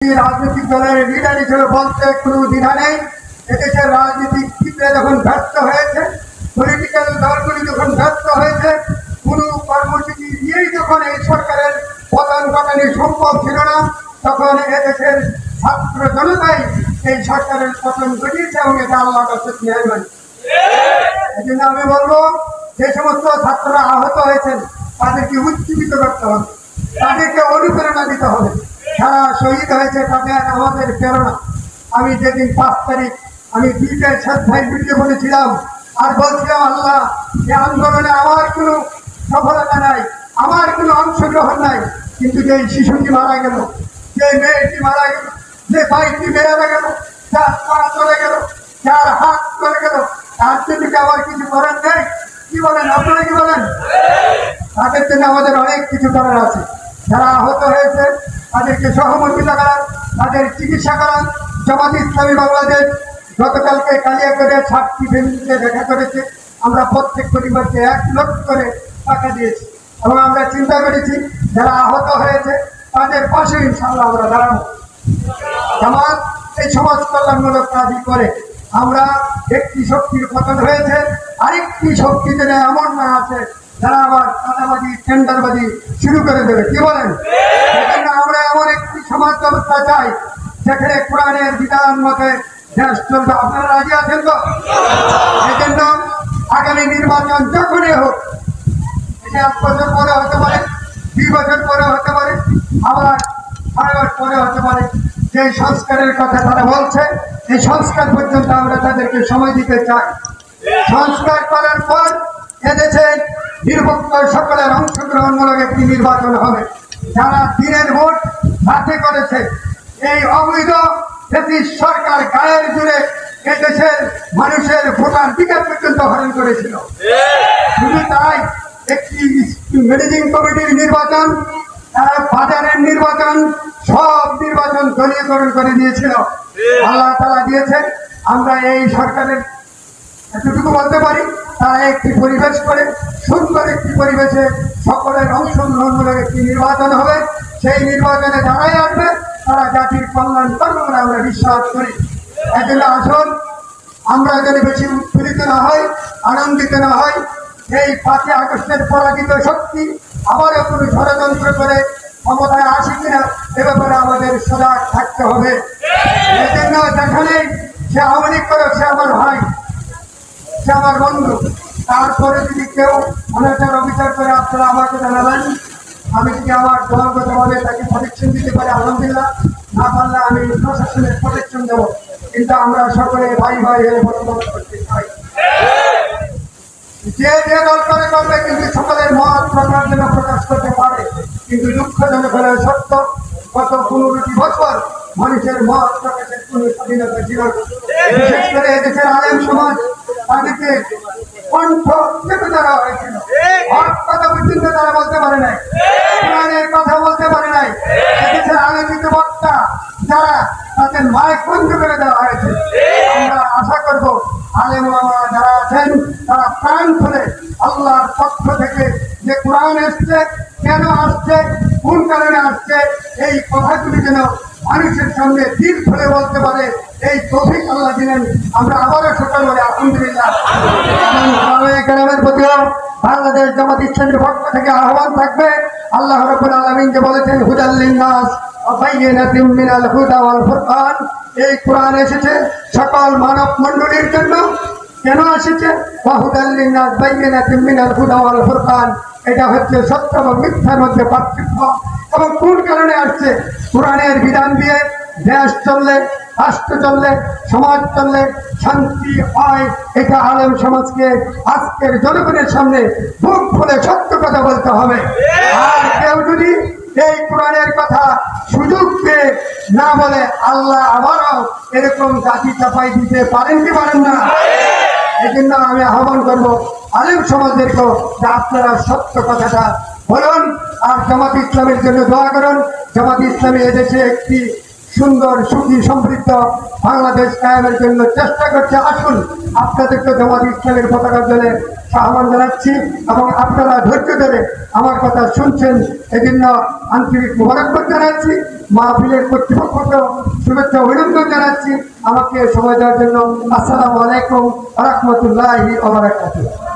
রাজনৈতিক দলের লিডার হিসেবে বলতে কোনো দ্বিধা নেই। এদেশের রাজনীতিক ক্ষেত্রে যখন ব্যর্থ হয়েছে, পলিটিক্যাল দলগুলি যখন ব্যর্থ হয়েছে, কোনো কর্মসূচি নিয়েই যখন এই সরকারের পতন ঘটানো সম্ভব ছিল না, তখন এদেশের ছাত্র জনতাই এই সরকারের পতন ঘটিয়েছে এবং এটা আল্লাহ কাছে মেহরবানি। এই জন্য আমি বলবো, যে সমস্ত ছাত্ররা আহত হয়েছেন তাদেরকে উজ্জীবিত করতে হবে, তাদেরকে অনুপ্রেরণা দিতে হবে। যারা শহীদ হয়েছে তাদের আমাদের প্রেরণা। আমি যেদিন 5 তারিখ আমি দুইটা শ্রদ্ধায় ভিডিও বলেছিলাম আর বলছিলাম, আল্লাহ এই আন্দোলনে আমার কোনো সফলতা নাই, আমার কোনো অংশগ্রহণ নাই, কিন্তু যে শিশুটি মারা গেল, যে মেয়েটি মারা গেল, যে ভাইটি বেড়ে গেল, যার পা চলে গেল, যার হাত চলে গেল, তার জন্য কি আমার কিছু করার নেই? কি বলেন আপনারা, কি বলেন? তাদের জন্য আমাদের অনেক কিছু করার আছে। যারা আহত হয়েছে তাদেরকে সহমর্মিতা করান, তাদের চিকিৎসা করান। জামাত ইসলামী বাংলাদেশ গতকালকে কালিয়াকৈরে 7টি ফ্যামিলিতে দেখা করেছে। আমরা প্রত্যেক পরিবারকে 1 লক্ষ করে টাকা দিয়েছি এবং আমরা চিন্তা করেছি যারা আহত হয়েছে তাদের পাশে ইনশাআল্লাহ আমরা দাঁড়াবো। জামাত এই সমাজ কল্যাণমূলক কাজই করে। আমরা একটি শক্তির পতন হয়েছে, আরেকটি শক্তি যেন এমন না আছে যারা আবার চাঁদাবাজি টেন্ডারবাজি শুরু করে দেবে। কি বলেন? সেজন্য আমরা এমন একটি সমাজ ব্যবস্থা চাই যেখানে কোরআনের বিধান মতে দেশ চলবে। আপনারা রাজি আছেন তো? এই জন্য আগামী নির্বাচন যখনই হোক, এটা 1 বছর পরে হতে পারে, 2 বছর পরে হতে পারে, আবার 6 মাস পরে হতে পারে। যে সংস্কারের কথা তারা বলছে, এই সংস্কার পর্যন্ত আমরা তাদেরকে সময় দিতে চাই। সংস্কার করার পর এদেশে নিরপেক্ষ সকলের অংশগ্রহণমূলক একটি নির্বাচন হবে। যারা দিনের ভোট রাতে করেছে, এই অবৈধ সরকার গায়ের জুড়ে এদেশের মানুষের ভোটাধিকার পর্যন্ত হরণ করেছিল। শুধু তাই, একটি ম্যানেজিং কমিটির নির্বাচন, বাজারের নির্বাচন, সব নির্বাচন দলীয়করণ করে দিয়েছিল। আল্লাহ তাআলা দিয়েছেন। আমরা এই সরকারের এতটুকু বলতে পারি, তারা একটি পরিবেশ করে, সুন্দর একটি পরিবেশে সকলের অংশগ্রহণমূলক একটি নির্বাচন হবে। সেই নির্বাচনে যারাই আসবে তারা জাতির কল্যাণ করবে বলে আমরা বিশ্বাস করি। এই জন্য আসুন, আমরা যেন বেশি উৎফুল্লিত না হই, আনন্দিত না হই। এই 5ই আগস্টের পরাজিত শক্তি আবারও কোনো ষড়যন্ত্র করে ক্ষমতায় আসে কিনা এ ব্যাপারে আমাদের সজাগ থাকতে হবে। এই জন্য যেখানে সে আওয়ামী লীগ করে, সে আমার ভাই, সে আমার বন্ধু। তারপরে যদি কেউ অনাচার অবিচার করে আপনারা আমাকে জানাবেন। আমি যদি আমার দলগতভাবে তাকে প্রোটেকশন দিতে পারি আলহামদুলিল্লাহ, না পারলে আমি প্রশাসনের প্রোটেকশন দেবো। কিন্তু আমরা সকলে ভাই ভাই হয়ে বসবাস করতে চাই। যে যে দল করে করবে, কিন্তু সকলের মত প্রকার যেন প্রকাশ করতে পারে। কিন্তু দুঃখজনক হলে সত্য, গত 15টি বছর মানুষের মত প্রকাশের কোন স্বাধীনতা ছিল না। বিশেষ করে এদেশের আলেম সমাজ, তাদেরকে কণ্ঠ চেপে ধরা হয়েছিল। হক কথা পর্যন্ত তারা বলতে পারে নাই, কোরআনের কথা বলতে পারে নাই। এদেশের আলোচিত বক্তা যারা, তাদের মাইক বন্ধ করে দেওয়া হয়েছে। আমরা আশা করব আলেম ওলামা যারা আছেন তারা প্রাণ খুলে আল্লাহর পক্ষ থেকে যে কোরআন এসছে, কেন আসছে, কোন কারণে আসছে, এই কথাগুলি যেন মানুষের সামনে দিল খুলে বলতে পারে। এই তৌফিক আল্লাহ দিলেন। আমরা আবারও সকাল বলে আলহামদুলিল্লাহ। কেরামের প্রতিও বাংলাদেশ জামাত ইসলামীর পক্ষ থেকে আহ্বান থাকবে। আল্লাহ রাব্বুল আলামিন যে বলেছেন, হুদাল লিন্নাস ওয়া বাইয়িনাতিন মিনাল হুদা ওয়াল ফুরকান। এই কোরআন এসেছে সকল মানব মণ্ডলীর জন্য। কেন এসেছে? ওয়া হুদাল লিন্নাস বাইয়িনাতিন মিনাল হুদা ওয়াল ফুরকান। এটা হচ্ছে সত্য এবং মিথ্যার মধ্যে পার্থক্য। এবং কোন কারণে আসছে? কোরআনের বিধান দিয়ে দেশ চললে, রাষ্ট্র চললে, সমাজ চললে শান্তি হয়। এটা আলেম সমাজকে আজকের জনগণের সামনে বুক খুলে সত্য কথা বলতে হবে। আর কেউ যদি এই কোরআনের কথা সুযোগ পেয়ে না বলে, আল্লাহ আবারও এরকম জাতি চাপাই দিতে পারেন কি পারেন না? এই জন্য আমি আহ্বান করবো আলেম সমাজদেরকেও যে আপনারা সত্য কথাটা বলুন আর জামাত ইসলামের জন্য দোয়া করুন। জামাত ইসলামী এদেশে একটি সুন্দর সুখী সমৃদ্ধ বাংলাদেশ কায়েমের জন্য চেষ্টা করছে। আসুন আপনাদেরকে জামাত ইসলামের পতাকা জলে আহ্বান জানাচ্ছি এবং আপনারা ধৈর্য ধরে আমার কথা শুনছেন, এজন্য আন্তরিক মোবারকবাদ জানাচ্ছি। মাহফিলের কর্তৃপক্ষকে শুভেচ্ছা অভিনন্দন জানাচ্ছি। আমাকে সময় দেওয়ার জন্য আসসালামু আলাইকুম ওয়া রাহমাতুল্লাহি ওয়া বারাকাতুহু।